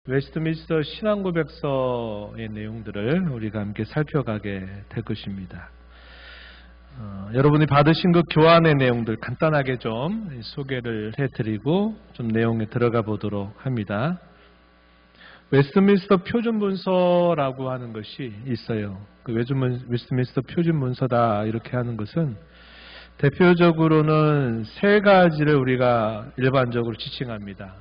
웨스트민스터 신앙고백서의 내용들을 우리가 함께 살펴가게 될 것입니다. 여러분이 받으신 그 교환의 내용들 간단하게 좀 소개를 해드리고 좀 내용에 들어가 보도록 합니다. 웨스트민스터 표준문서라고 하는 것이 있어요. 그 웨스트민스터 표준문서다 이렇게 하는 것은 대표적으로는 세 가지를 우리가 일반적으로 지칭합니다.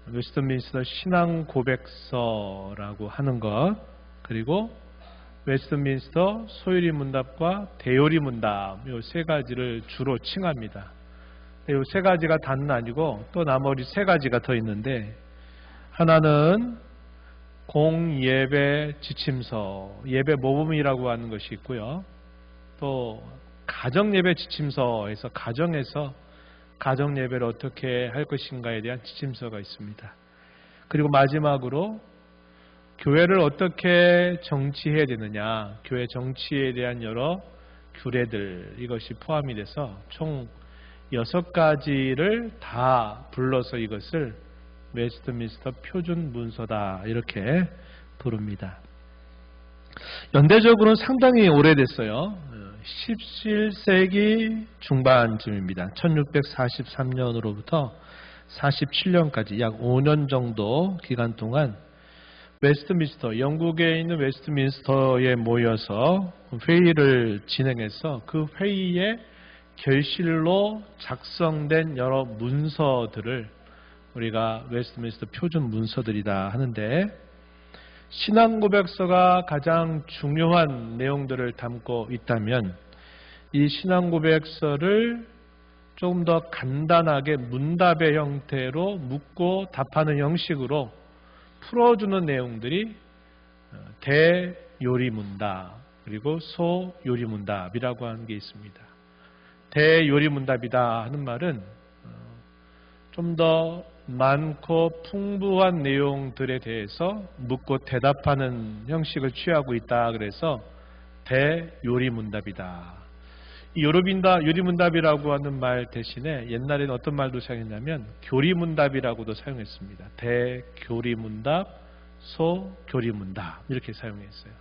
웨스트민스터 신앙고백서라고 하는 것, 그리고 웨스트민스터 소요리 문답과 대요리 문답, 이 세 가지를 주로 칭합니다. 이 세 가지가 다는 아니고 또 나머지 세 가지가 더 있는데, 하나는 공예배 지침서, 예배 모범이라고 하는 것이 있고요. 또 가정예배 지침서에서 가정에서 가정예배를 어떻게 할 것인가에 대한 지침서가 있습니다. 그리고 마지막으로 교회를 어떻게 정치해야 되느냐, 교회 정치에 대한 여러 규례들, 이것이 포함이 돼서 총 6가지를 다 불러서 이것을 웨스트민스터 표준 문서다 이렇게 부릅니다. 연대적으로는 상당히 오래됐어요. 17세기 중반쯤입니다. 1643년으로부터 47년까지 약 5년 정도 기간 동안 웨스트민스터, 영국에 있는 웨스트민스터에 모여서 회의를 진행해서 그 회의의 결실로 작성된 여러 문서들을 우리가 웨스트민스터 표준 문서들이다 하는데, 신앙고백서가 가장 중요한 내용들을 담고 있다면 이 신앙고백서를 조금 더 간단하게 문답의 형태로 묻고 답하는 형식으로 풀어주는 내용들이 대요리문답 그리고 소요리문답이라고 하는 게 있습니다. 대요리문답이다 하는 말은 좀 더 많고 풍부한 내용들에 대해서 묻고 대답하는 형식을 취하고 있다. 그래서 대요리문답이다. 이 요리문답이라고 하는 말 대신에 옛날에는 어떤 말도 사용했냐면 교리문답이라고도 사용했습니다. 대교리문답, 소교리문답 이렇게 사용했어요.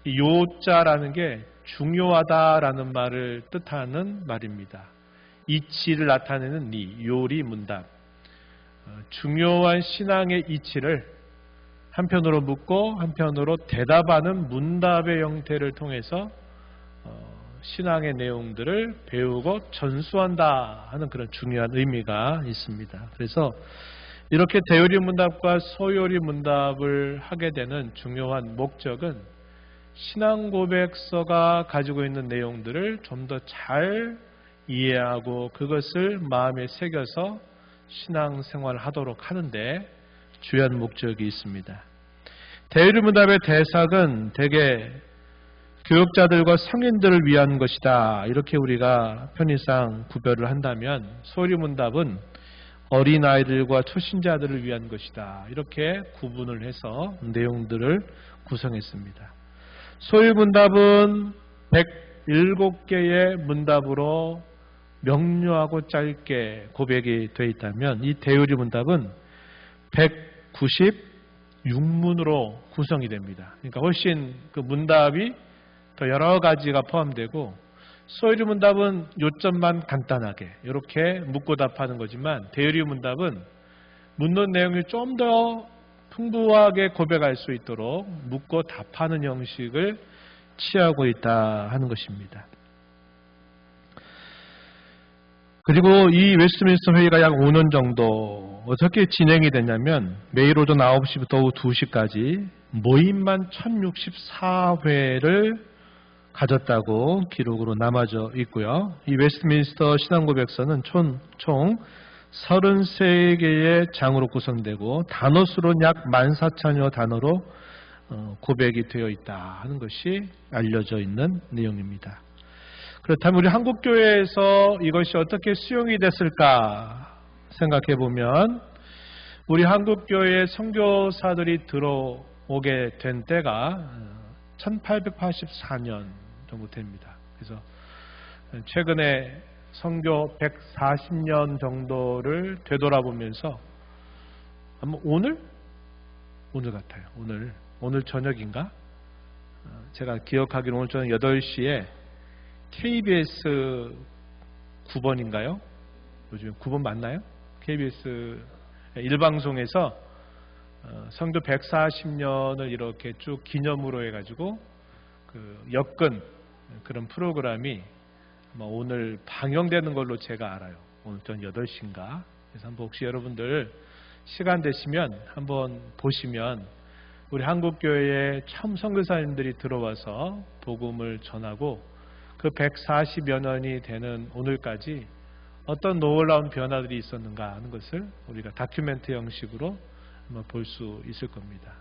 이 요자라는 게 중요하다라는 말을 뜻하는 말입니다. 이치를 나타내는 요리문답. 중요한 신앙의 이치를 한편으로 묻고 한편으로 대답하는 문답의 형태를 통해서 신앙의 내용들을 배우고 전수한다 하는 그런 중요한 의미가 있습니다. 그래서 이렇게 대요리 문답과 소요리 문답을 하게 되는 중요한 목적은 신앙고백서가 가지고 있는 내용들을 좀 더 잘 이해하고 그것을 마음에 새겨서 신앙생활을 하도록 하는데 주요한 목적이 있습니다. 대요리 문답의 대상은 대개 교육자들과 성인들을 위한 것이다. 이렇게 우리가 편의상 구별을 한다면 소요리 문답은 어린아이들과 초신자들을 위한 것이다. 이렇게 구분을 해서 내용들을 구성했습니다. 소요리 문답은 107개의 문답으로 명료하고 짧게 고백이 되어 있다면 이 대요리 문답은 196문으로 구성이 됩니다. 그러니까 훨씬 그 문답이 더 여러 가지가 포함되고, 소요리 문답은 요점만 간단하게 이렇게 묻고 답하는 거지만 대요리 문답은 묻는 내용이 좀 더 풍부하게 고백할 수 있도록 묻고 답하는 형식을 취하고 있다 하는 것입니다. 그리고 이 웨스트민스터 회의가 약 5년 정도 어떻게 진행이 됐냐면 매일 오전 9시부터 오후 2시까지 모임만 1064회를 가졌다고 기록으로 남아져 있고요. 이 웨스트민스터 신앙고백서는 총 33개의 장으로 구성되고 단어수로는 약 14,000여 단어로 고백이 되어 있다 하는 것이 알려져 있는 내용입니다. 그렇다면 우리 한국교회에서 이것이 어떻게 수용이 됐을까 생각해 보면 우리 한국교회의 선교사들이 들어오게 된 때가 1884년 정도 됩니다. 그래서 최근에 선교 140년 정도를 되돌아보면서 아마 오늘 오늘 같아요. 오늘 저녁인가? 제가 기억하기로 오늘 저녁 8시에 KBS 9번인가요? 요즘 9번 맞나요? KBS 일방송에서 성교 140년을 이렇게 쭉 기념으로 해가지고 그 엮은 그런 프로그램이 오늘 방영되는 걸로 제가 알아요. 오늘 저녁 8시인가? 그래서 한번 혹시 여러분들 시간 되시면 한번 보시면 우리 한국교회에 참 선교사님들이 들어와서 복음을 전하고 그 140여 년이 되는 오늘까지 어떤 놀라운 변화들이 있었는가 하는 것을 우리가 다큐멘트 형식으로 한번 볼 수 있을 겁니다.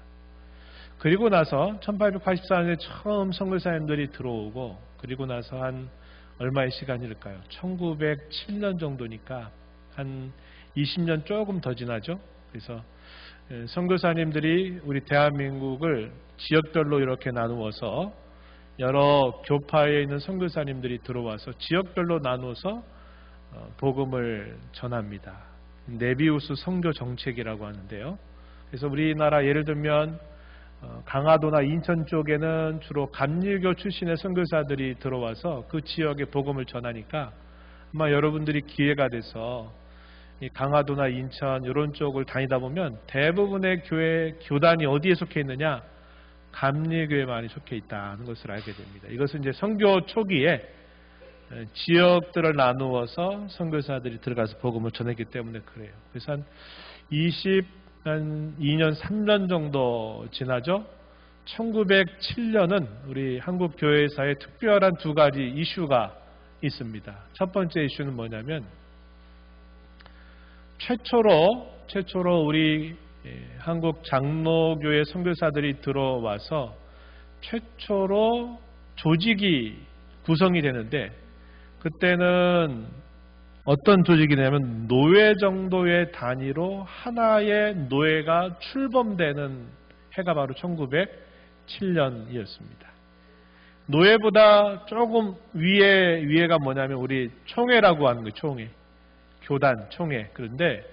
그리고 나서 1884년에 처음 선교사님들이 들어오고 그리고 나서 한 얼마의 시간일까요? 1907년 정도니까 한 20년 조금 더 지나죠. 그래서 선교사님들이 우리 대한민국을 지역별로 이렇게 나누어서 여러 교파에 있는 선교사님들이 들어와서 지역별로 나누어서 복음을 전합니다. 네비우스 선교 정책이라고 하는데요. 그래서 우리나라 예를 들면 강화도나 인천 쪽에는 주로 감리교 출신의 선교사들이 들어와서 그 지역에 복음을 전하니까 아마 여러분들이 기회가 돼서 이 강화도나 인천 이런 쪽을 다니다 보면 대부분의 교회 교단이 어디에 속해 있느냐? 감리교에 많이 속해 있다는 것을 알게 됩니다. 이것은 이제 선교 초기에 지역들을 나누어서 선교사들이 들어가서 복음을 전했기 때문에 그래요. 그래서 한 2년 3년 정도 지나죠. 1907년은 우리 한국 교회사에 특별한 두 가지 이슈가 있습니다. 첫 번째 이슈는 뭐냐면 최초로 우리 한국 장로교회 선교사들이 들어와서 최초로 조직이 구성이 되는데 그때는 어떤 조직이냐면 노예 정도의 단위로 하나의 노예가 출범되는 해가 바로 1907년이었습니다. 노예보다 조금 위에가 뭐냐면 우리 총회라고 하는 거예요. 총회. 교단, 총회. 그런데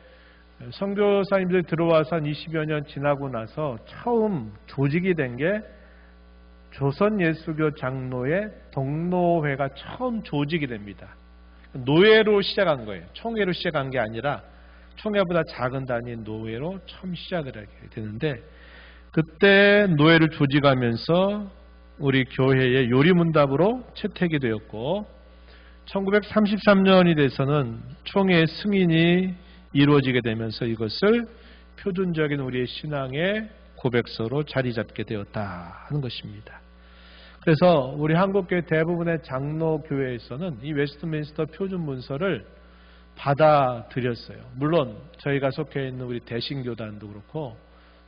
선교사님들이 들어와서 한 20여 년 지나고 나서 처음 조직이 된 게 조선예수교 장로의 동로회가 처음 조직이 됩니다. 노예로 시작한 거예요. 총회로 시작한 게 아니라 총회보다 작은 단위의 노예로 처음 시작을 하게 되는데 그때 노예를 조직하면서 우리 교회의 요리문답으로 채택이 되었고 1933년이 돼서는 총회 승인이 이루어지게 되면서 이것을 표준적인 우리의 신앙의 고백서로 자리 잡게 되었다 하는 것입니다. 그래서 우리 한국교회 대부분의 장로교회에서는 이 웨스트민스터 표준 문서를 받아들였어요. 물론 저희가 속해 있는 우리 대신교단도 그렇고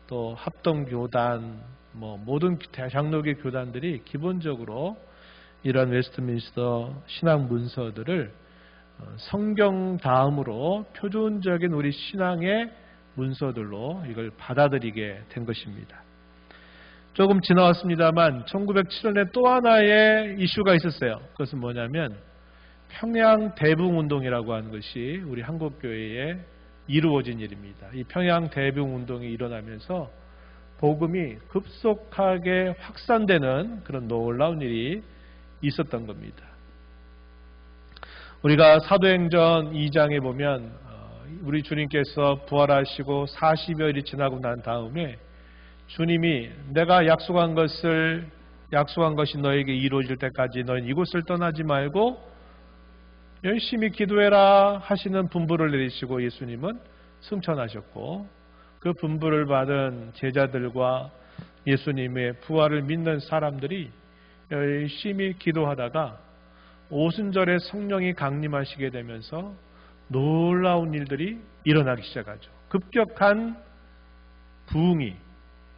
또 합동교단 모든 장로교 교단들이 기본적으로 이런 웨스트민스터 신앙 문서들을 성경 다음으로 표준적인 우리 신앙의 문서들로 이걸 받아들이게 된 것입니다. 조금 지나왔습니다만 1907년에 또 하나의 이슈가 있었어요. 그것은 뭐냐면 평양 대붕운동이라고 하는 것이 우리 한국교회에 이루어진 일입니다. 이 평양 대붕운동이 일어나면서 복음이 급속하게 확산되는 그런 놀라운 일이 있었던 겁니다. 우리가 사도행전 2장에 보면 우리 주님께서 부활하시고 40여일이 지나고 난 다음에 주님이 내가 약속한 것이 너에게 이루어질 때까지 너희는 이곳을 떠나지 말고 열심히 기도해라 하시는 분부를 내리시고 예수님은 승천하셨고 그 분부를 받은 제자들과 예수님의 부활을 믿는 사람들이 열심히 기도하다가 오순절에 성령이 강림하시게 되면서 놀라운 일들이 일어나기 시작하죠. 급격한 부흥이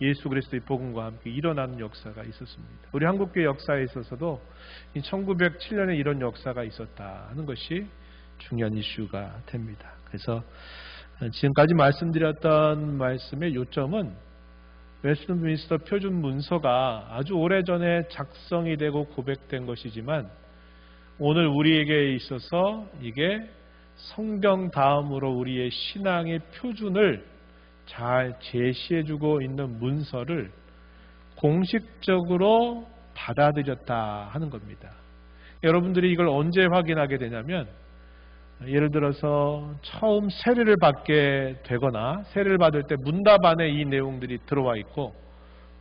예수 그리스도의 복음과 함께 일어나는 역사가 있었습니다. 우리 한국교회 역사에 있어서도 1907년에 이런 역사가 있었다 하는 것이 중요한 이슈가 됩니다. 그래서 지금까지 말씀드렸던 말씀의 요점은 웨스트민스터 표준 문서가 아주 오래전에 작성이 되고 고백된 것이지만 오늘 우리에게 있어서 이게 성경 다음으로 우리의 신앙의 표준을 잘 제시해주고 있는 문서를 공식적으로 받아들였다 하는 겁니다. 여러분들이 이걸 언제 확인하게 되냐면 예를 들어서 처음 세례를 받게 되거나 세례를 받을 때 문답 안에 이 내용들이 들어와 있고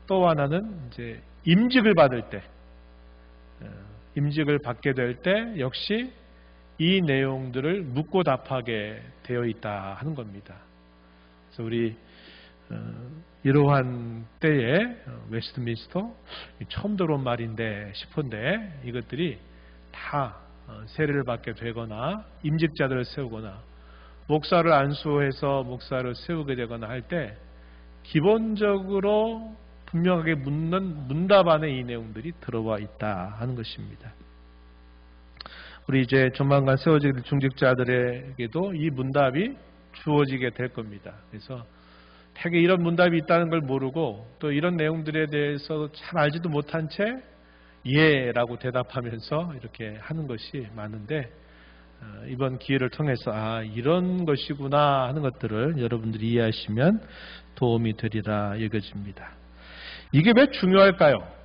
또 하나는 이제 임직을 받을 때 임직을 받게 될 때 역시 이 내용들을 묻고 답하게 되어 있다 하는 겁니다. 그래서 우리 이러한 때에 웨스트민스터 처음 들어온 말인데 싶은데 이것들이 다 세례를 받게 되거나 임직자들을 세우거나 목사를 안수해서 목사를 세우게 되거나 할 때 기본적으로 분명하게 묻는 문답 안에 이 내용들이 들어와 있다 하는 것입니다. 우리 이제 조만간 세워질 중직자들에게도 이 문답이 주어지게 될 겁니다. 그래서 되게 이런 문답이 있다는 걸 모르고 또 이런 내용들에 대해서 잘 알지도 못한 채 예라고 대답하면서 이렇게 하는 것이 많은데 이번 기회를 통해서 이런 것이구나 하는 것들을 여러분들이 이해하시면 도움이 되리라 여겨집니다. 이게 왜 중요할까요?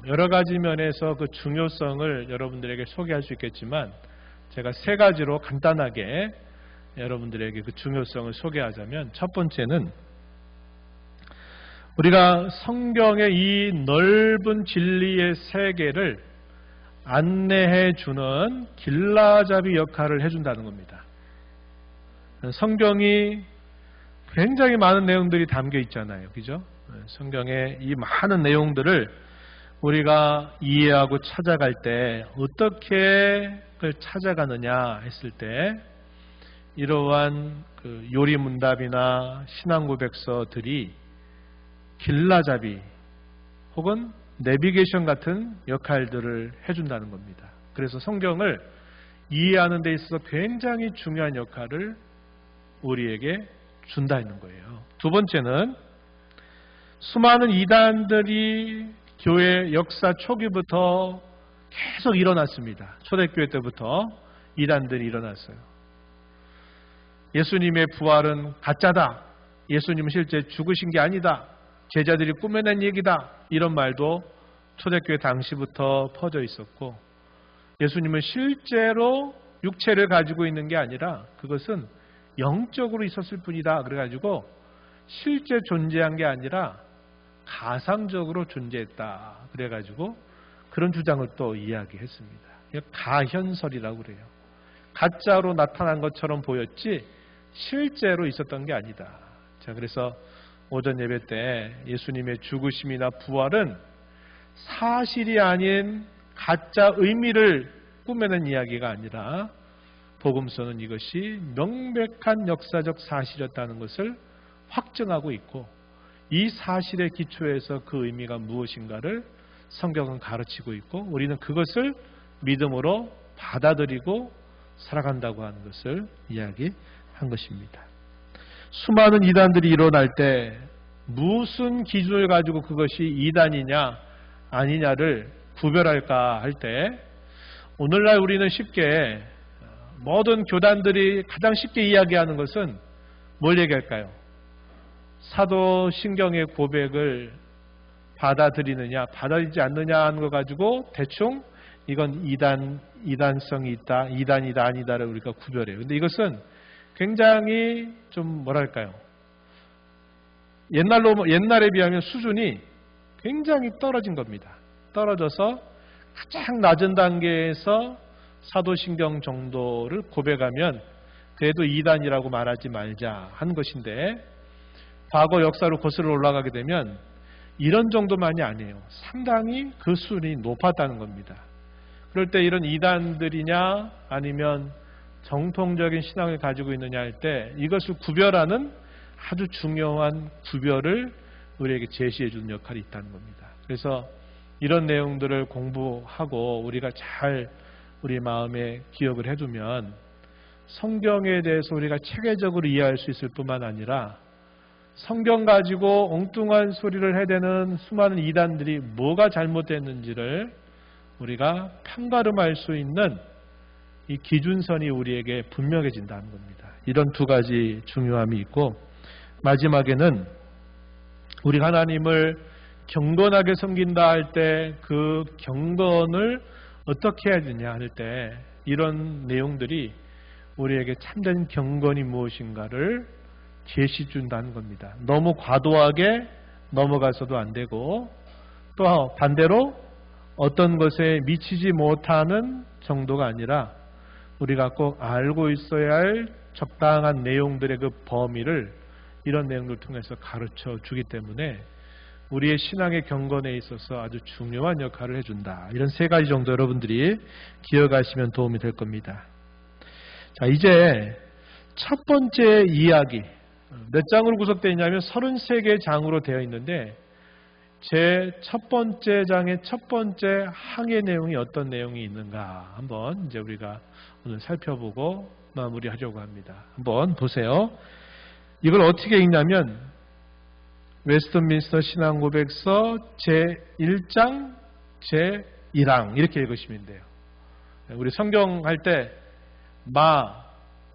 여러 가지 면에서 그 중요성을 여러분들에게 소개할 수 있겠지만 제가 세 가지로 간단하게 여러분들에게 그 중요성을 소개하자면 첫 번째는 우리가 성경의 이 넓은 진리의 세계를 안내해 주는 길라잡이 역할을 해준다는 겁니다. 성경이 굉장히 많은 내용들이 담겨 있잖아요. 그죠? 성경의 이 많은 내용들을 우리가 이해하고 찾아갈 때 어떻게 그걸 찾아가느냐 했을 때 이러한 그 요리문답이나 신앙고백서들이 길라잡이 혹은 내비게이션 같은 역할들을 해준다는 겁니다. 그래서 성경을 이해하는 데 있어서 굉장히 중요한 역할을 우리에게 준다는 거예요. 두 번째는 수많은 이단들이 교회 역사 초기부터 계속 일어났습니다. 초대교회 때부터 이단들이 일어났어요. 예수님의 부활은 가짜다. 예수님은 실제 죽으신 게 아니다. 제자들이 꾸며낸 얘기다. 이런 말도 초대교회 당시부터 퍼져 있었고 예수님은 실제로 육체를 가지고 있는 게 아니라 그것은 영적으로 있었을 뿐이다. 그래가지고 실제 존재한 게 아니라 가상적으로 존재했다. 그래가지고 그런 주장을 또 이야기했습니다. 가현설이라고 그래요. 가짜로 나타난 것처럼 보였지 실제로 있었던 게 아니다. 자, 그래서 오전 예배 때 예수님의 죽으심이나 부활은 사실이 아닌 가짜 의미를 꾸며낸 이야기가 아니라 복음서는 이것이 명백한 역사적 사실이었다는 것을 확증하고 있고 이 사실의 기초에서 그 의미가 무엇인가를 성경은 가르치고 있고 우리는 그것을 믿음으로 받아들이고 살아간다고 하는 것을 이야기한 것입니다. 수많은 이단들이 일어날 때 무슨 기준을 가지고 그것이 이단이냐 아니냐를 구별할까 할 때 오늘날 우리는 쉽게 모든 교단들이 가장 쉽게 이야기하는 것은 뭘 얘기할까요? 사도신경의 고백을 받아들이느냐 받아들이지 않느냐 하는 거 가지고 대충 이건 이단성이 있다, 이단이다 아니다를 우리가 구별해요. 근데 이것은 굉장히 좀 뭐랄까요? 옛날에 비하면 수준이 굉장히 떨어진 겁니다. 떨어져서 가장 낮은 단계에서 사도신경 정도를 고백하면 그래도 이단이라고 말하지 말자 한 것인데 과거 역사로 거슬러 올라가게 되면 이런 정도만이 아니에요. 상당히 그 수준이 높았다는 겁니다. 그럴 때 이런 이단들이냐 아니면 정통적인 신앙을 가지고 있느냐 할 때 이것을 구별하는 아주 중요한 구별을 우리에게 제시해 주는 역할이 있다는 겁니다. 그래서 이런 내용들을 공부하고 우리가 잘 우리 마음에 기억을 해두면 성경에 대해서 우리가 체계적으로 이해할 수 있을 뿐만 아니라 성경 가지고 엉뚱한 소리를 해대는 수많은 이단들이 뭐가 잘못됐는지를 우리가 판가름할 수 있는 이 기준선이 우리에게 분명해진다는 겁니다. 이런 두 가지 중요함이 있고 마지막에는 우리가 하나님을 경건하게 섬긴다 할 때 그 경건을 어떻게 해야 되냐 할 때 이런 내용들이 우리에게 참된 경건이 무엇인가를 제시 준다는 겁니다. 너무 과도하게 넘어가서도 안 되고 또 반대로 어떤 것에 미치지 못하는 정도가 아니라 우리가 꼭 알고 있어야 할 적당한 내용들의 그 범위를 이런 내용들을 통해서 가르쳐 주기 때문에 우리의 신앙의 경건에 있어서 아주 중요한 역할을 해준다. 이런 세 가지 정도 여러분들이 기억하시면 도움이 될 겁니다. 자, 이제 첫 번째 이야기. 몇 장으로 구성되어 있냐면 33개의 장으로 되어 있는데 제 첫 번째 장의 첫 번째 항의 내용이 어떤 내용이 있는가 한번 이제 우리가 오늘 살펴보고 마무리하려고 합니다. 한번 보세요. 이걸 어떻게 읽냐면 웨스트민스터 신앙고백서 제1장 제1항 이렇게 읽으시면 돼요. 우리 성경 할 때 마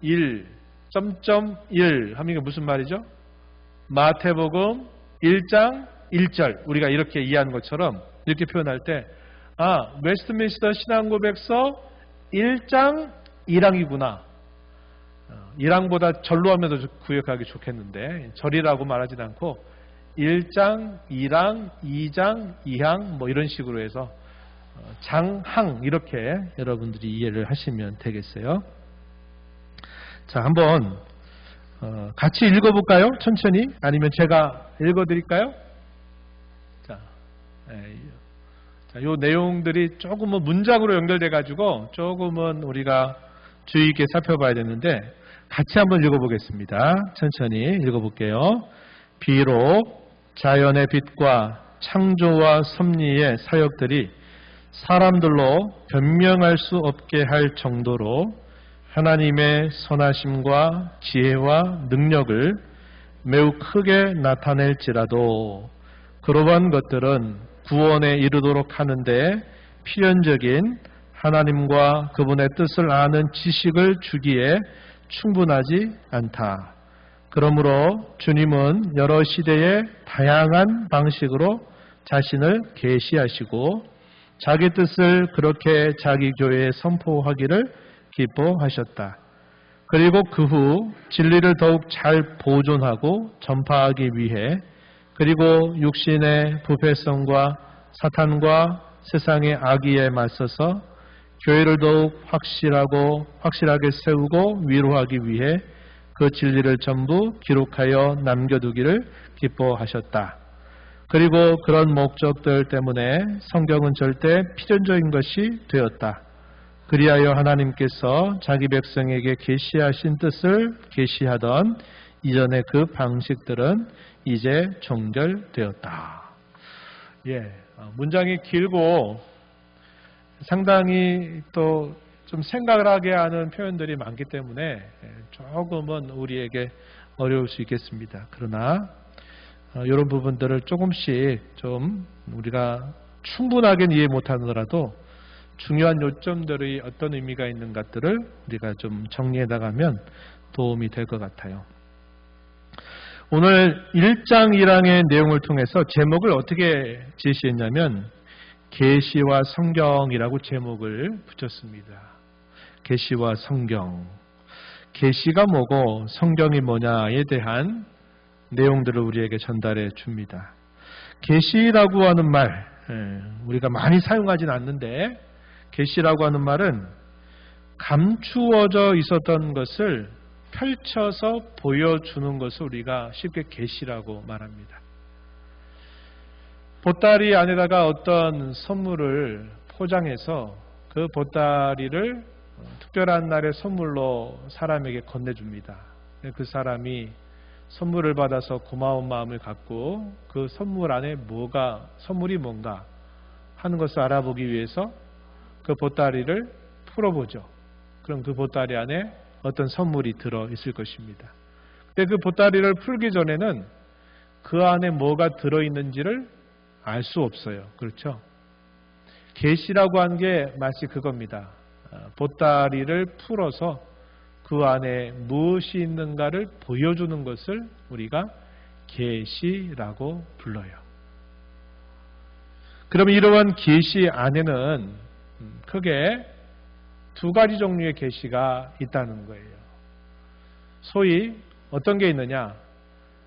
1 .1 하면 이게 무슨 말이죠? 마태복음 1장 1절 우리가 이렇게 이해하는 것처럼 이렇게 표현할 때 웨스트민스터 신앙고백서 1장 1항이구나. 1항보다 절로 하면 더 구역하기 좋겠는데 절이라고 말하지 않고 1장, 2항, 2장, 2항 뭐 이런 식으로 해서 장항 이렇게 여러분들이 이해를 하시면 되겠어요. 자, 한번 같이 읽어볼까요? 천천히. 아니면 제가 읽어드릴까요? 자, 요 내용들이 조금은 문장으로 연결돼가지고 조금은 우리가 주의 있게 살펴봐야 되는데 같이 한번 읽어보겠습니다. 천천히 읽어볼게요. 비록 자연의 빛과 창조와 섭리의 사역들이 사람들로 변명할 수 없게 할 정도로 하나님의 선하심과 지혜와 능력을 매우 크게 나타낼지라도 그러한 것들은 구원에 이르도록 하는데 필연적인 하나님과 그분의 뜻을 아는 지식을 주기에 충분하지 않다. 그러므로 주님은 여러 시대의 다양한 방식으로 자신을 계시하시고 자기 뜻을 그렇게 자기 교회에 선포하기를 기뻐하셨다. 그리고 그 후 진리를 더욱 잘 보존하고 전파하기 위해 그리고 육신의 부패성과 사탄과 세상의 악의에 맞서서 교회를 더욱 확실하게 세우고 위로하기 위해 그 진리를 전부 기록하여 남겨두기를 기뻐하셨다. 그리고 그런 목적들 때문에 성경은 절대 필연적인 것이 되었다. 그리하여 하나님께서 자기 백성에게 계시하신 뜻을 계시하던 이전의 그 방식들은 이제 종결되었다. 문장이 길고 상당히 또 좀 생각을 하게 하는 표현들이 많기 때문에 조금은 우리에게 어려울 수 있겠습니다. 그러나 이런 부분들을 조금씩 좀 우리가 충분하게 이해 못하더라도 중요한 요점들이 어떤 의미가 있는 것들을 우리가 좀 정리해 나가면 도움이 될 것 같아요. 오늘 1장 1항의 내용을 통해서 제목을 어떻게 제시했냐면 계시와 성경이라고 제목을 붙였습니다. 계시와 성경. 계시가 뭐고 성경이 뭐냐에 대한 내용들을 우리에게 전달해 줍니다. 계시라고 하는 말 우리가 많이 사용하진 않는데 계시라고 하는 말은 감추어져 있었던 것을 펼쳐서 보여주는 것을 우리가 쉽게 계시라고 말합니다. 보따리 안에다가 어떤 선물을 포장해서 그 보따리를 특별한 날의 선물로 사람에게 건네줍니다. 그 사람이 선물을 받아서 고마운 마음을 갖고 그 선물 안에 선물이 뭔가 하는 것을 알아보기 위해서 그 보따리를 풀어보죠. 그럼 그 보따리 안에 어떤 선물이 들어있을 것입니다. 근데 그 보따리를 풀기 전에는 그 안에 뭐가 들어있는지를 알 수 없어요. 그렇죠? 계시라고 하는 게 마치 그겁니다. 보따리를 풀어서 그 안에 무엇이 있는가를 보여주는 것을 우리가 계시라고 불러요. 그러면 이러한 계시 안에는 크게 두 가지 종류의 계시가 있다는 거예요. 소위 어떤 게 있느냐?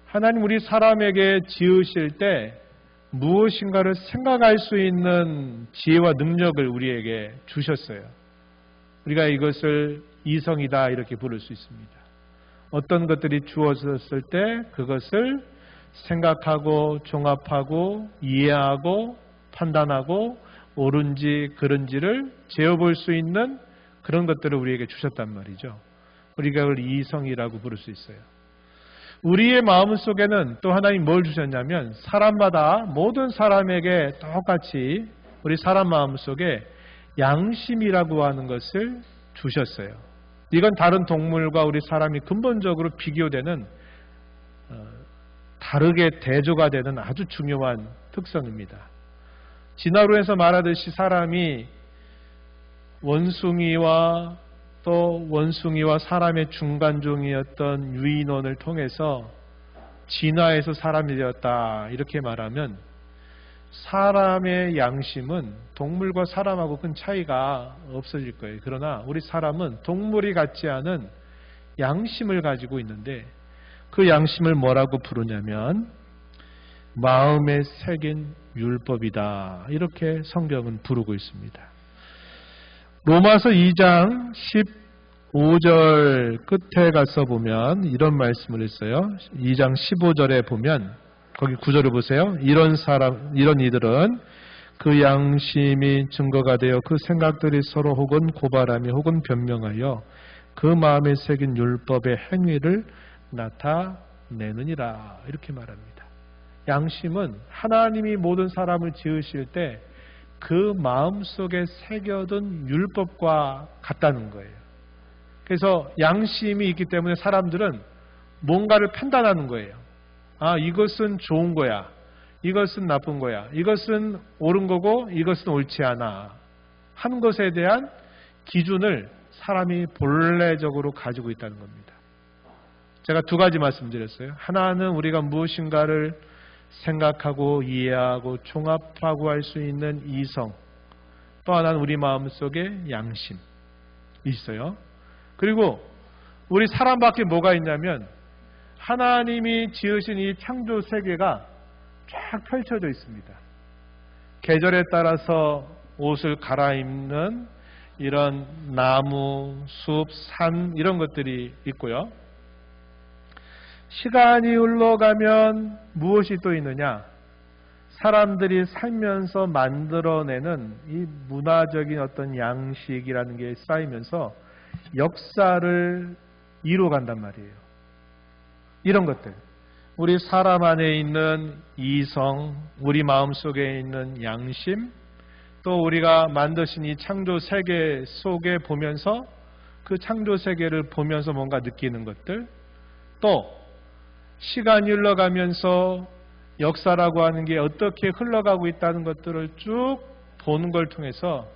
하나님 우리 사람에게 지으실 때 무엇인가를 생각할 수 있는 지혜와 능력을 우리에게 주셨어요. 우리가 이것을 이성이다 이렇게 부를 수 있습니다. 어떤 것들이 주어졌을 때 그것을 생각하고 종합하고 이해하고 판단하고 옳은지 그른지를 재어볼 수 있는 그런 것들을 우리에게 주셨단 말이죠. 우리가 그걸 이성이라고 부를 수 있어요. 우리의 마음속에는 또 하나님 뭘 주셨냐면 사람마다 모든 사람에게 똑같이 우리 사람 마음속에 양심이라고 하는 것을 주셨어요. 이건 다른 동물과 우리 사람이 근본적으로 비교되는 다르게 대조가 되는 아주 중요한 특성입니다. 진화론에서 말하듯이 사람이 원숭이와 또 원숭이와 사람의 중간종이었던 유인원을 통해서 진화해서 사람이 되었다 이렇게 말하면 사람의 양심은 동물과 사람하고 큰 차이가 없어질 거예요. 그러나 우리 사람은 동물이 갖지 않은 양심을 가지고 있는데 그 양심을 뭐라고 부르냐면 마음에 새긴 율법이다 이렇게 성경은 부르고 있습니다. 로마서 2장 15절 끝에 가서 보면 이런 말씀을 했어요. 2장 15절에 보면 거기 9절을 보세요. 이런 이들은 그 양심이 증거가 되어 그 생각들이 서로 혹은 고발하며 혹은 변명하여 그 마음에 새긴 율법의 행위를 나타내느니라 이렇게 말합니다. 양심은 하나님이 모든 사람을 지으실 때 그 마음속에 새겨둔 율법과 같다는 거예요. 그래서 양심이 있기 때문에 사람들은 뭔가를 판단하는 거예요. 아, 이것은 좋은 거야. 이것은 나쁜 거야. 이것은 옳은 거고 이것은 옳지 않아. 하는 것에 대한 기준을 사람이 본래적으로 가지고 있다는 겁니다. 제가 두 가지 말씀드렸어요. 하나는 우리가 무엇인가를 생각하고 이해하고 종합하고 할 수 있는 이성, 또 하나는 우리 마음속에 양심이 있어요. 그리고 우리 사람 밖에 뭐가 있냐면 하나님이 지으신 이 창조 세계가 쫙 펼쳐져 있습니다. 계절에 따라서 옷을 갈아입는 이런 나무, 숲, 산 이런 것들이 있고요. 시간이 흘러가면 무엇이 또 있느냐? 사람들이 살면서 만들어내는 이 문화적인 어떤 양식이라는 게 쌓이면서 역사를 이루어간단 말이에요. 이런 것들. 우리 사람 안에 있는 이성, 우리 마음속에 있는 양심, 또 우리가 만드신 이 창조 세계 속에 보면서 그 창조 세계를 보면서 뭔가 느끼는 것들, 또 시간이 흘러가면서 역사라고 하는 게 어떻게 흘러가고 있다는 것들을 쭉 보는 걸 통해서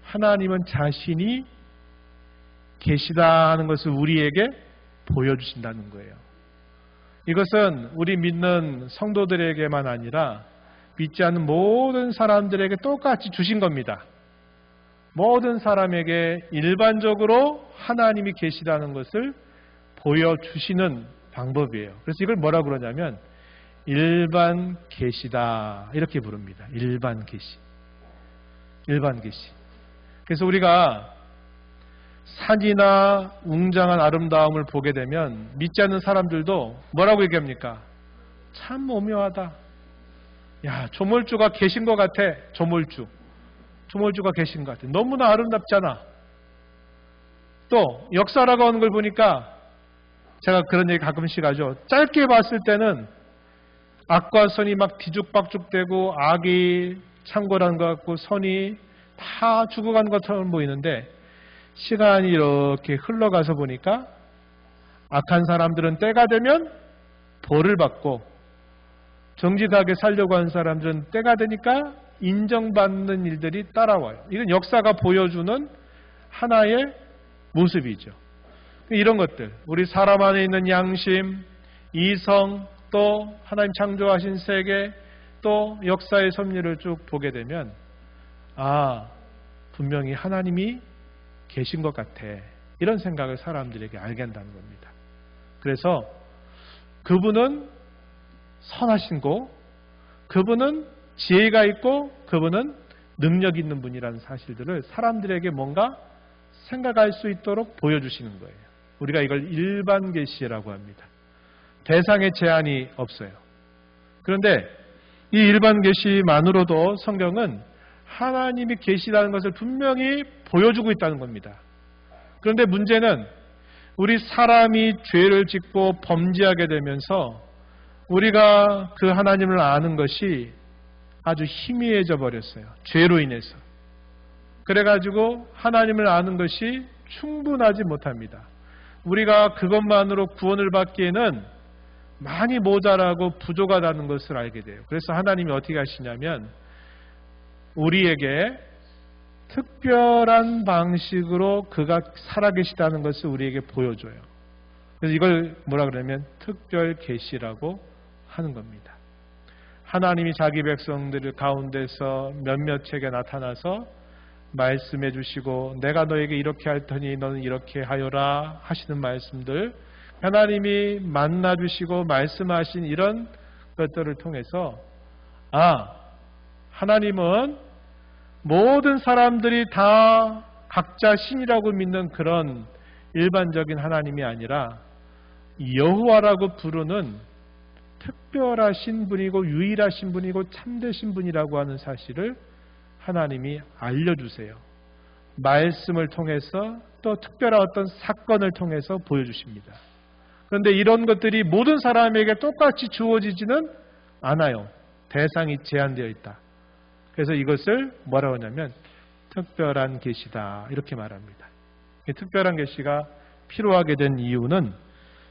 하나님은 자신이 계시다 하는 것을 우리에게 보여주신다는 거예요. 이것은 우리 믿는 성도들에게만 아니라 믿지 않는 모든 사람들에게 똑같이 주신 겁니다. 모든 사람에게 일반적으로 하나님이 계시다는 것을 보여주시는 방법이에요. 그래서 이걸 뭐라고 그러냐면 일반 계시다 이렇게 부릅니다. 일반 계시. 일반 계시. 그래서 우리가 산이나 웅장한 아름다움을 보게 되면 믿지 않는 사람들도 뭐라고 얘기합니까? 참 오묘하다. 야, 조물주가 계신 것 같아. 조물주가 계신 것 같아. 너무나 아름답잖아. 또 역사라고 하는 걸 보니까 제가 그런 얘기 가끔씩 하죠. 짧게 봤을 때는 악과 선이 막 뒤죽박죽되고 악이 창궐한 것 같고 선이 다 죽어간 것처럼 보이는데 시간이 이렇게 흘러가서 보니까 악한 사람들은 때가 되면 벌을 받고 정직하게 살려고 하는 사람들은 때가 되니까 인정받는 일들이 따라와요. 이건 역사가 보여주는 하나의 모습이죠. 이런 것들, 우리 사람 안에 있는 양심, 이성, 또 하나님 창조하신 세계, 또 역사의 섭리를 쭉 보게 되면 분명히 하나님이 계신 것 같아. 이런 생각을 사람들에게 알게 한다는 겁니다. 그래서 그분은 선하신고, 그분은 지혜가 있고, 그분은 능력 있는 분이라는 사실들을 사람들에게 뭔가 생각할 수 있도록 보여주시는 거예요. 우리가 이걸 일반 계시라고 합니다. 대상의 제한이 없어요. 그런데 이 일반 계시만으로도 성경은 하나님이 계시라는 것을 분명히 보여주고 있다는 겁니다. 그런데 문제는 우리 사람이 죄를 짓고 범죄하게 되면서 우리가 그 하나님을 아는 것이 아주 희미해져 버렸어요. 죄로 인해서. 그래가지고 하나님을 아는 것이 충분하지 못합니다. 우리가 그것만으로 구원을 받기에는 많이 모자라고 부족하다는 것을 알게 돼요. 그래서 하나님이 어떻게 하시냐면 우리에게 특별한 방식으로 그가 살아계시다는 것을 우리에게 보여줘요. 그래서 이걸 뭐라 그러냐면 특별 계시라고 하는 겁니다. 하나님이 자기 백성들 가운데서 몇몇에게 나타나서 말씀해 주시고 내가 너에게 이렇게 할 테니 너는 이렇게 하여라 하시는 말씀들, 하나님이 만나 주시고 말씀하신 이런 것들을 통해서 하나님은 모든 사람들이 다 각자 신이라고 믿는 그런 일반적인 하나님이 아니라 여호와라고 부르는 특별하신 분이고 유일하신 분이고 참되신 분이라고 하는 사실을 하나님이 알려주세요. 말씀을 통해서 또 특별한 어떤 사건을 통해서 보여주십니다. 그런데 이런 것들이 모든 사람에게 똑같이 주어지지는 않아요. 대상이 제한되어 있다. 그래서 이것을 뭐라고 하냐면 특별한 계시다 이렇게 말합니다. 이 특별한 계시가 필요하게 된 이유는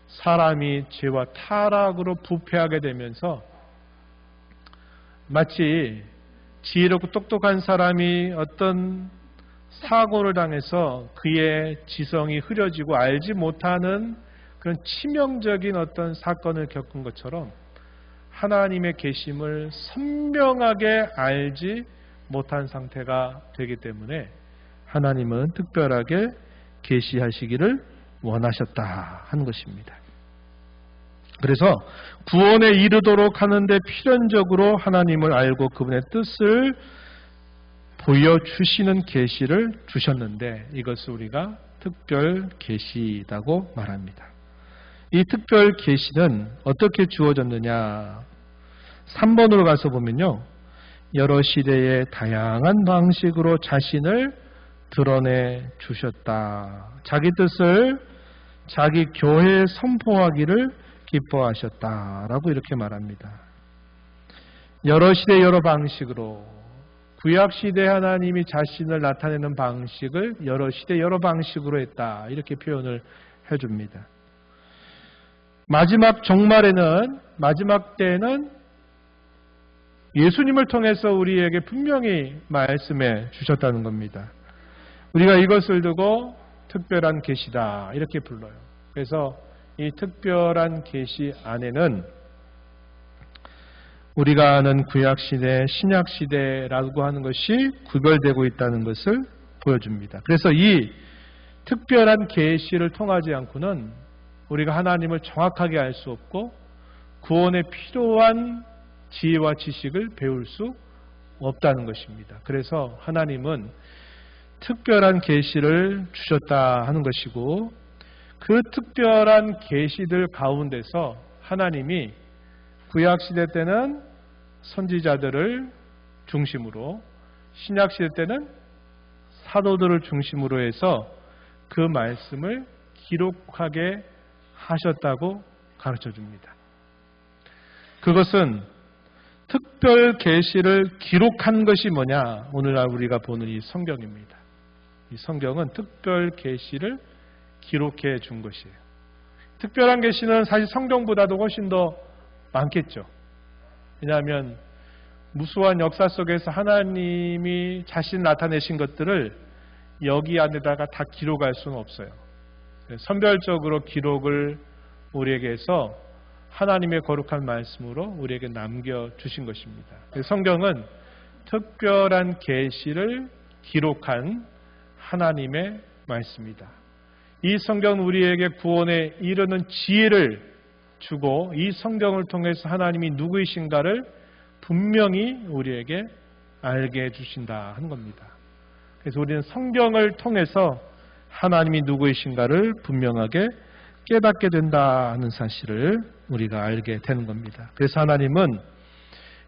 사람이 죄와 타락으로 부패하게 되면서 마치 지혜롭고 똑똑한 사람이 어떤 사고를 당해서 그의 지성이 흐려지고 알지 못하는 그런 치명적인 어떤 사건을 겪은 것처럼 하나님의 계심을 선명하게 알지 못한 상태가 되기 때문에 하나님은 특별하게 계시하시기를 원하셨다 하는 것입니다. 그래서 구원에 이르도록 하는데 필연적으로 하나님을 알고 그분의 뜻을 보여주시는 계시를 주셨는데 이것을 우리가 특별 계시라고 말합니다. 이 특별 계시는 어떻게 주어졌느냐? 3번으로 가서 보면요. 여러 시대의 다양한 방식으로 자신을 드러내 주셨다. 자기 뜻을 자기 교회에 선포하기를 기뻐하셨다라고 이렇게 말합니다. 여러 시대 여러 방식으로 구약시대 하나님이 자신을 나타내는 방식을 여러 시대 여러 방식으로 했다. 이렇게 표현을 해줍니다. 마지막 종말에는 마지막 때에는 예수님을 통해서 우리에게 분명히 말씀해 주셨다는 겁니다. 우리가 이것을 두고 특별한 계시다 이렇게 불러요. 그래서 이 특별한 계시 안에는 우리가 아는 구약시대, 신약시대라고 하는 것이 구별되고 있다는 것을 보여줍니다. 그래서 이 특별한 계시를 통하지 않고는 우리가 하나님을 정확하게 알 수 없고 구원에 필요한 지혜와 지식을 배울 수 없다는 것입니다. 그래서 하나님은 특별한 계시를 주셨다 하는 것이고 그 특별한 계시들 가운데서 하나님이 구약시대 때는 선지자들을 중심으로 신약시대 때는 사도들을 중심으로 해서 그 말씀을 기록하게 하셨다고 가르쳐줍니다. 그것은 특별 계시를 기록한 것이 뭐냐? 오늘날 우리가 보는 이 성경입니다. 이 성경은 특별 계시를 기록해 준 것이에요. 특별한 계시는 사실 성경보다도 훨씬 더 많겠죠. 왜냐하면 무수한 역사 속에서 하나님이 자신 나타내신 것들을 여기 안에다가 다 기록할 수는 없어요. 선별적으로 기록을 우리에게 해서 하나님의 거룩한 말씀으로 우리에게 남겨주신 것입니다. 성경은 특별한 계시를 기록한 하나님의 말씀이다. 이 성경은 우리에게 구원에 이르는 지혜를 주고 이 성경을 통해서 하나님이 누구이신가를 분명히 우리에게 알게 해주신다 하는 겁니다. 그래서 우리는 성경을 통해서 하나님이 누구이신가를 분명하게 깨닫게 된다 하는 사실을 우리가 알게 되는 겁니다. 그래서 하나님은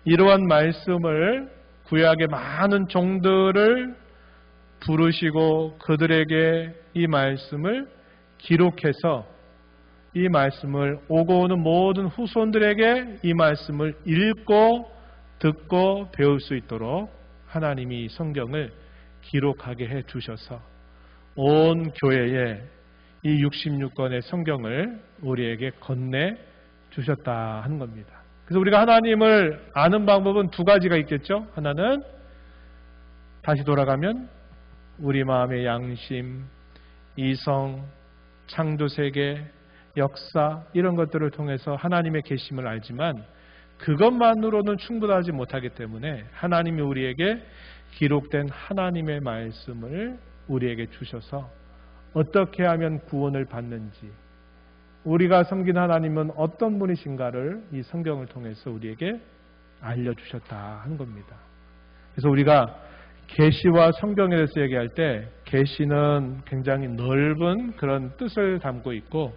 이러한 말씀을 구약의 많은 종들을 부르시고 그들에게 이 말씀을 기록해서 이 말씀을 오고 오는 모든 후손들에게 이 말씀을 읽고 듣고 배울 수 있도록 하나님이 성경을 기록하게 해 주셔서 온 교회에 이 66권의 성경을 우리에게 건네 주셨다 하는 겁니다. 그래서 우리가 하나님을 아는 방법은 두 가지가 있겠죠. 하나는 다시 돌아가면 우리 마음의 양심, 이성, 창조세계, 역사 이런 것들을 통해서 하나님의 계심을 알지만 그것만으로는 충분하지 못하기 때문에 하나님이 우리에게 기록된 하나님의 말씀을 우리에게 주셔서 어떻게 하면 구원을 받는지 우리가 섬긴 하나님은 어떤 분이신가를 이 성경을 통해서 우리에게 알려주셨다 하는 겁니다. 그래서 우리가 계시와 성경에 대해서 얘기할 때 계시는 굉장히 넓은 그런 뜻을 담고 있고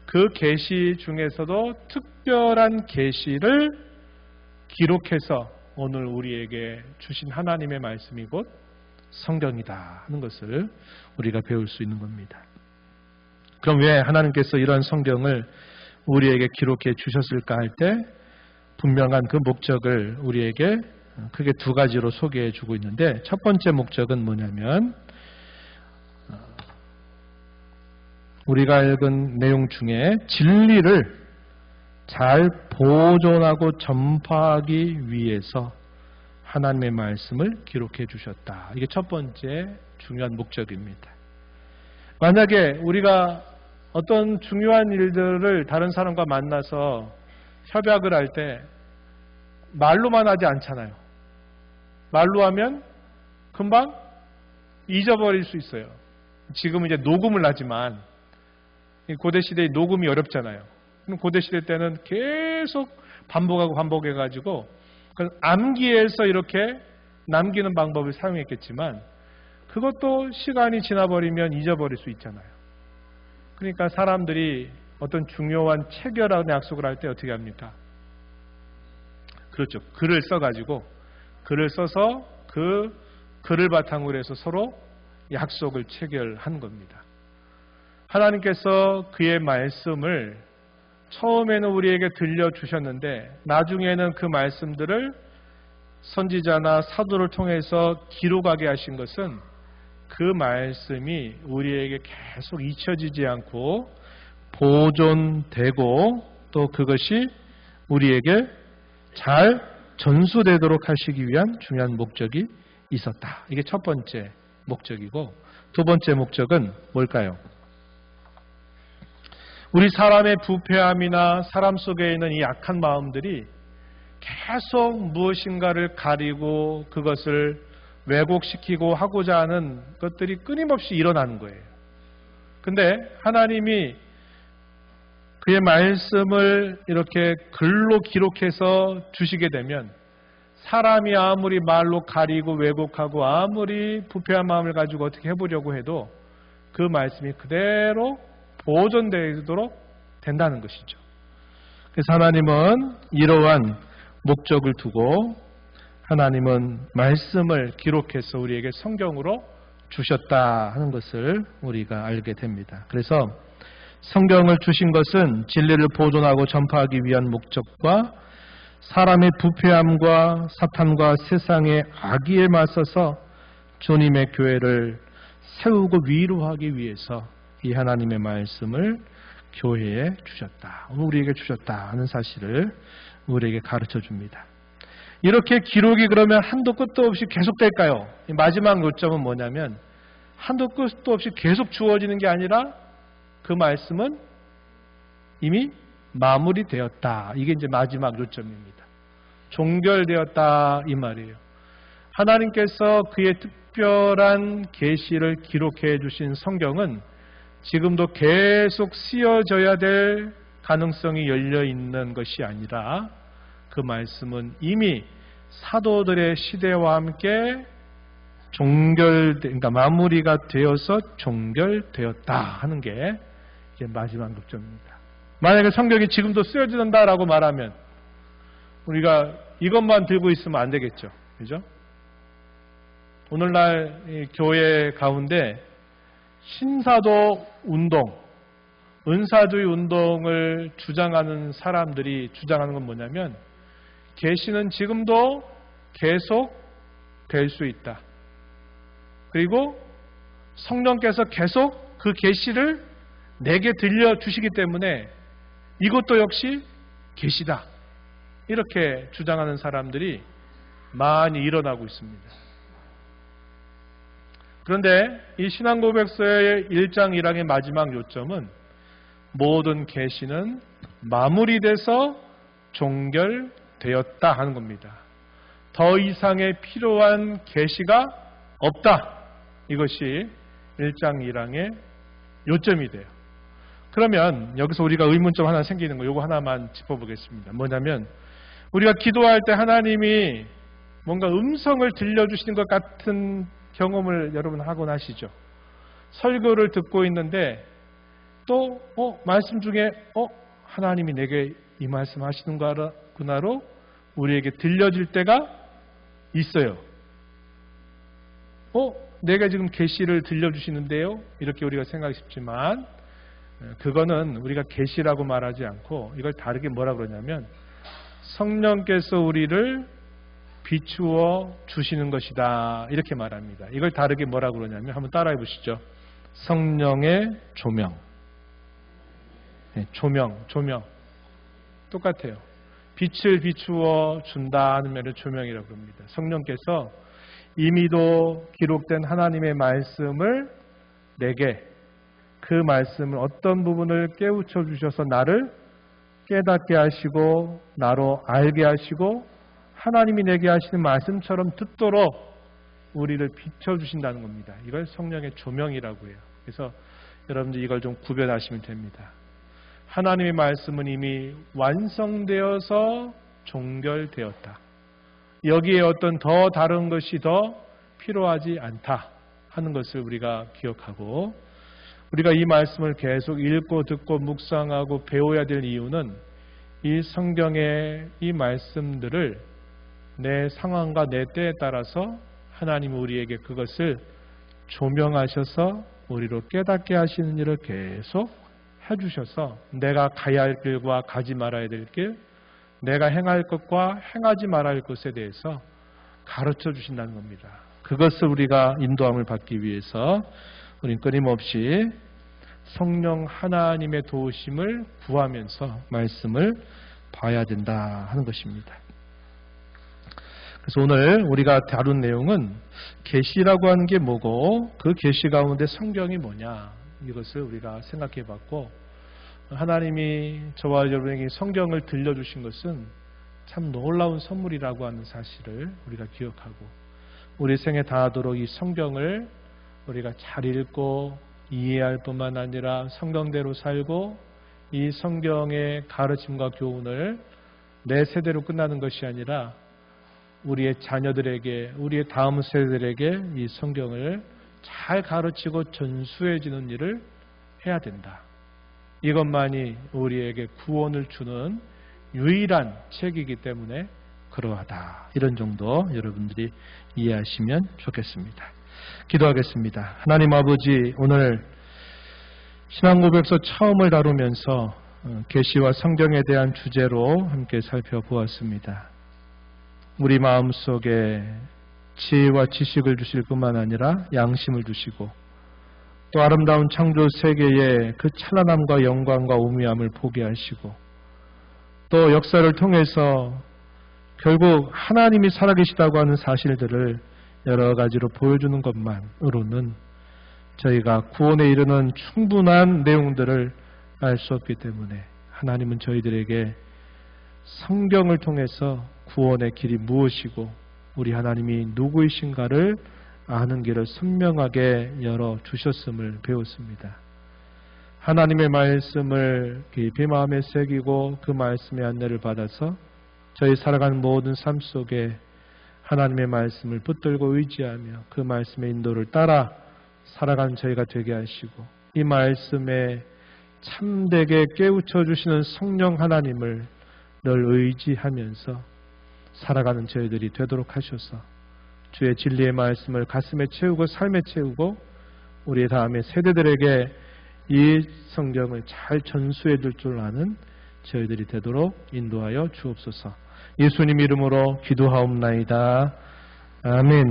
그 계시 중에서도 특별한 계시를 기록해서 오늘 우리에게 주신 하나님의 말씀이 곧 성경이다 하는 것을 우리가 배울 수 있는 겁니다. 그럼 왜 하나님께서 이런 성경을 우리에게 기록해 주셨을까 할 때 분명한 그 목적을 우리에게 크게 두 가지로 소개해 주고 있는데 첫 번째 목적은 뭐냐면 우리가 읽은 내용 중에 진리를 잘 보존하고 전파하기 위해서 하나님의 말씀을 기록해 주셨다. 이게 첫 번째 중요한 목적입니다. 만약에 우리가 어떤 중요한 일들을 다른 사람과 만나서 협약을 할 때 말로만 하지 않잖아요. 말로 하면 금방 잊어버릴 수 있어요. 지금은 이제 녹음을 하지만 고대시대에 녹음이 어렵잖아요. 고대시대 때는 계속 반복해가지고 암기해서 이렇게 남기는 방법을 사용했겠지만 그것도 시간이 지나버리면 잊어버릴 수 있잖아요. 그러니까 사람들이 어떤 중요한 체결하는 약속을 할 때 어떻게 합니까? 그렇죠. 글을 써서 그 글을 바탕으로 해서 서로 약속을 체결한 겁니다. 하나님께서 그의 말씀을 처음에는 우리에게 들려주셨는데 나중에는 그 말씀들을 선지자나 사도를 통해서 기록하게 하신 것은 그 말씀이 우리에게 계속 잊혀지지 않고 보존되고 또 그것이 우리에게 잘 전수되도록 하시기 위한 중요한 목적이 있었다. 이게 첫 번째 목적이고 두 번째 목적은 뭘까요? 우리 사람의 부패함이나 사람 속에 있는 이 약한 마음들이 계속 무엇인가를 가리고 그것을 왜곡시키고 하고자 하는 것들이 끊임없이 일어나는 거예요. 근데 하나님이 그의 말씀을 이렇게 글로 기록해서 주시게 되면 사람이 아무리 말로 가리고 왜곡하고 아무리 부패한 마음을 가지고 어떻게 해보려고 해도 그 말씀이 그대로 보존되도록 된다는 것이죠. 그래서 하나님은 이러한 목적을 두고 하나님은 말씀을 기록해서 우리에게 성경으로 주셨다 하는 것을 우리가 알게 됩니다. 그래서 성경을 주신 것은 진리를 보존하고 전파하기 위한 목적과 사람의 부패함과 사탄과 세상의 악의에 맞서서 주님의 교회를 세우고 위로하기 위해서 이 하나님의 말씀을 교회에 주셨다. 우리에게 주셨다 하는 사실을 우리에게 가르쳐 줍니다. 이렇게 기록이 그러면 한도 끝도 없이 계속될까요? 마지막 요점은 뭐냐면 한도 끝도 없이 계속 주어지는 게 아니라 그 말씀은 이미 마무리되었다. 이게 이제 마지막 요점입니다. 종결되었다 이 말이에요. 하나님께서 그의 특별한 계시를 기록해 주신 성경은 지금도 계속 쓰여져야 될 가능성이 열려 있는 것이 아니라 그 말씀은 이미 사도들의 시대와 함께 그러니까 마무리가 되어서 종결되었다 하는 게 이게 마지막 요점입니다. 만약에 성경이 지금도 쓰여진다라고 말하면 우리가 이것만 들고 있으면 안 되겠죠. 그죠? 오늘날 이 교회 가운데 신사도 운동, 은사주의 운동을 주장하는 사람들이 주장하는 건 뭐냐면 계시는 지금도 계속 될 수 있다. 그리고 성령께서 계속 그 계시를 내게 들려주시기 때문에 이것도 역시 계시다. 이렇게 주장하는 사람들이 많이 일어나고 있습니다. 그런데 이 신앙고백서의 1장 1항의 마지막 요점은 모든 계시는 마무리돼서 종결되었다 하는 겁니다. 더 이상의 필요한 계시가 없다. 이것이 1장 1항의 요점이 돼요. 그러면 여기서 우리가 의문점 하나 생기는 거 이거 하나만 짚어보겠습니다. 뭐냐면 우리가 기도할 때 하나님이 뭔가 음성을 들려주시는 것 같은 경험을 여러분 하곤 하시죠. 설교를 듣고 있는데 또 말씀 중에 하나님이 내게 이 말씀 하시는구나로 우리에게 들려질 때가 있어요. 내가 지금 계시를 들려주시는데요. 이렇게 우리가 생각이 쉽지만 그거는 우리가 계시라고 말하지 않고 이걸 다르게 뭐라 그러냐면 성령께서 우리를 비추어 주시는 것이다. 이렇게 말합니다. 이걸 다르게 뭐라 그러냐면 한번 따라해 보시죠. 성령의 조명. 조명. 똑같아요. 빛을 비추어 준다는 면을 조명이라고 합니다. 성령께서 이미도 기록된 하나님의 말씀을 내게 그 말씀을 어떤 부분을 깨우쳐 주셔서 나를 깨닫게 하시고 나로 알게 하시고 하나님이 내게 하시는 말씀처럼 듣도록 우리를 비춰주신다는 겁니다. 이걸 성령의 조명이라고 해요. 그래서 여러분들 이걸 좀 구별하시면 됩니다. 하나님의 말씀은 이미 완성되어서 종결되었다. 여기에 어떤 더 다른 것이 더 필요하지 않다 하는 것을 우리가 기억하고 우리가 이 말씀을 계속 읽고 듣고 묵상하고 배워야 될 이유는 이 성경의 이 말씀들을 내 상황과 내 때에 따라서 하나님이 우리에게 그것을 조명하셔서 우리로 깨닫게 하시는 일을 계속 해주셔서 내가 가야 할 길과 가지 말아야 될 길, 내가 행할 것과 행하지 말아야 할 것에 대해서 가르쳐 주신다는 겁니다. 그것을 우리가 인도함을 받기 위해서 우리는 끊임없이 성령 하나님의 도우심을 구하면서 말씀을 봐야 된다 하는 것입니다. 그래서 오늘 우리가 다룬 내용은 계시라고 하는 게 뭐고 그 계시 가운데 성경이 뭐냐 이것을 우리가 생각해 봤고 하나님이 저와 여러분에게 성경을 들려주신 것은 참 놀라운 선물이라고 하는 사실을 우리가 기억하고 우리 생에 다하도록 이 성경을 우리가 잘 읽고 이해할 뿐만 아니라 성경대로 살고 이 성경의 가르침과 교훈을 내 세대로 끝나는 것이 아니라 우리의 자녀들에게 우리의 다음 세대들에게 이 성경을 잘 가르치고 전수해지는 일을 해야 된다. 이것만이 우리에게 구원을 주는 유일한 책이기 때문에 그러하다. 이런 정도 여러분들이 이해하시면 좋겠습니다. 기도하겠습니다. 하나님 아버지, 오늘 신앙고백서 처음을 다루면서 계시와 성경에 대한 주제로 함께 살펴보았습니다. 우리 마음속에 지혜와 지식을 주실 뿐만 아니라 양심을 주시고 또 아름다운 창조 세계의 그 찬란함과 영광과 오묘함을 보게 하시고 또 역사를 통해서 결국 하나님이 살아계시다고 하는 사실들을 여러 가지로 보여주는 것만으로는 저희가 구원에 이르는 충분한 내용들을 알 수 없기 때문에 하나님은 저희들에게 성경을 통해서 구원의 길이 무엇이고 우리 하나님이 누구이신가를 아는 길을 선명하게 열어주셨음을 배웠습니다. 하나님의 말씀을 깊이 마음에 새기고 그 말씀의 안내를 받아서 저희 살아가는 모든 삶 속에 하나님의 말씀을 붙들고 의지하며 그 말씀의 인도를 따라 살아가는 저희가 되게 하시고 이 말씀에 참되게 깨우쳐 주시는 성령 하나님을 늘 의지하면서 살아가는 저희들이 되도록 하셔서 주의 진리의 말씀을 가슴에 채우고 삶에 채우고 우리의 다음의 세대들에게 이 성경을 잘 전수해 줄 줄 아는 저희들이 되도록 인도하여 주옵소서. 예수님 이름으로 기도하옵나이다. 아멘.